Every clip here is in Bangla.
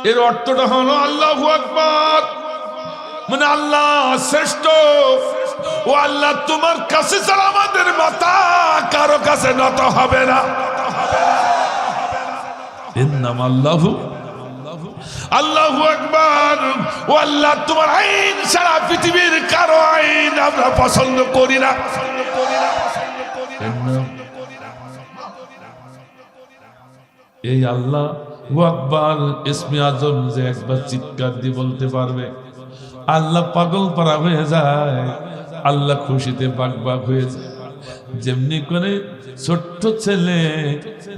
এর অর্থটা হলো আল্লাহু আকবার, মানে আল্লাহ শ্রেষ্ঠ। ও আল্লাহ, তোমার কাছে ছাড়া আমাদের মাথা কারো কাছে নত হবে না। ইন্নামাল্লাহু আল্লাহু আকবার। ও আল্লাহ, তোমার আইন ছাড়া পৃথিবীর কারো আইন আমরা পছন্দ করি না। এই আল্লাহ আকবার ইসমে আজম যে একবার চিৎকার দিয়ে বলতে পারবে, আল্লাহ পাগল পারা হয়ে যায়, আল্লাহ খুশিতে বাগবাগ হয়ে যায়। যেমনি করে ছোট্ট ছেলে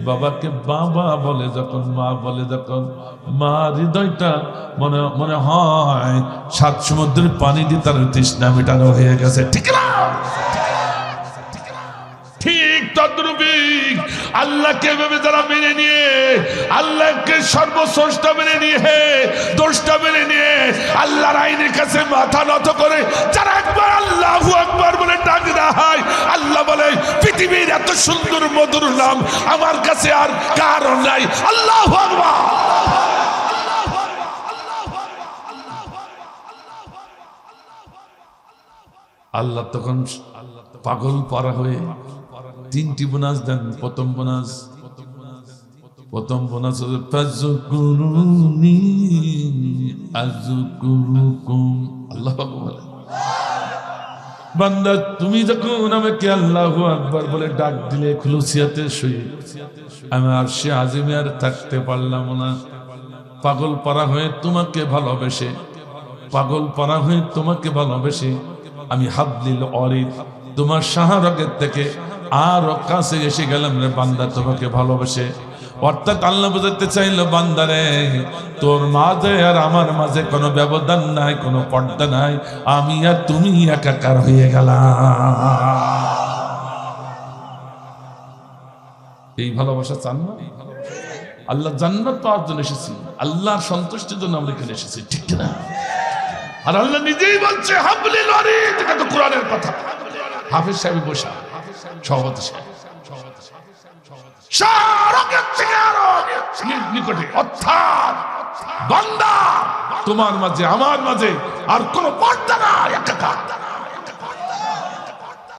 বাবাকে বাবা বলে যখন, মা বলে যখন, মা হৃদয়টা মনে মনে হয় 7 সমুদ্রের পানি দিয়ে তার তৃষ্ণা মেটানো হয়ে গেছে। ঠিক না? ঠিক তদ্রূপিক আল্লাহকে ভেবে যারা মেনে নিয়ে, আল্লাহকে সর্বশ্রেষ্ঠ মেনে নিয়ে, দোষটা মেনে নিয়ে আল্লাহর আইনের কাছে মাথা নত করে যারা একবার আল্লাহু আকবার বলে ডাক দেয়, আল্লাহ বলে পৃথিবীর এত সুন্দর মধুর নাম আমার কাছে আর কারণ নাই। আল্লাহু আকবার। আল্লাহ তখন পাগল পারা হয়ে 3টি বোনাস দেন। প্রথম বোনাস হলো ফাযকুরুনি আযকুরুকুম। আল্লাহু আকবার। বান্দা, তুমি যখন আমাকে আল্লাহু আকবার বলে ডাক দিলে খুলুসিয়াতের সহিত, আমি আরশে আজিমে আর থাকতে পারলাম না। পাগল পারা হয়ে তোমাকে ভালোবেসে, পাগল পারা হয়ে তোমাকে ভালোবেসে আমি হাবলিল ওয়ারিদ, তোমার শাহরগের থেকে আরো কাছে এসে গেলাম রে বান্দা তোমাকে ভালোবেসে। অর্থাৎ আল্লাহ বোঝাতে চাইলো, বান্দারে তোর মাঝে আর আমার মাঝে কোনো ব্যবধান নাই, কোনো পর্দা নাই, আমি আর তুমি একাকার হয়ে গেলাম। এই ভালোবাসা চান না? আল্লাহ জান্নাত পাওয়ার জন্য এসেছি, আল্লাহর সন্তুষ্টির জন্য আমরা এখানে এসেছি, ঠিক না? আর আল্লাহ নিজেই বলছে হাবলিল ওয়ারিদ, এটা তো কোরআনের কথা। হাফেজ সাহেব বসা, সভাপতি সাহেব নিকটে, অর্থাৎ বান্দা তোমার মাঝে আমার মাঝে আর কোন পর্দা নাই, একাকার।